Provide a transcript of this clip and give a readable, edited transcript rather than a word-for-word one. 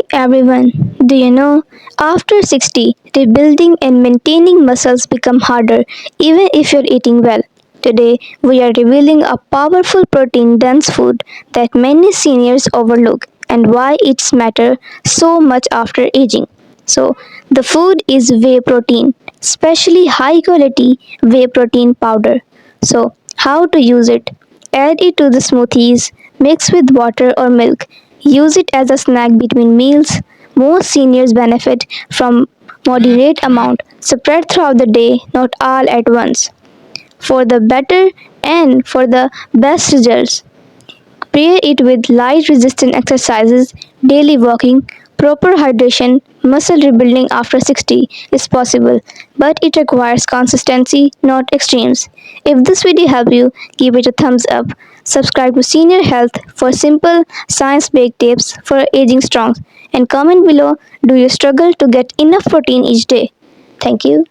Hey everyone, do you know? After 60, rebuilding and maintaining muscles become harder even if you're eating well. Today, we are revealing a powerful protein dense food that many seniors overlook and why it's matter so much after aging. So, the food is whey protein, especially high quality whey protein powder. So, how to use it? Add it to the smoothies, mix with water or milk. Use it as a snack between meals. Most seniors benefit from moderate amount spread throughout the day, not all at once. For the better and for the best results, pair it with light resistant exercises, daily walking, proper hydration, muscle rebuilding after 60 is possible, but it requires consistency, not extremes. If this video helped you, give it a thumbs up. Subscribe to Senior Health for simple science-based tips for aging strong. And comment below, do you struggle to get enough protein each day? Thank you.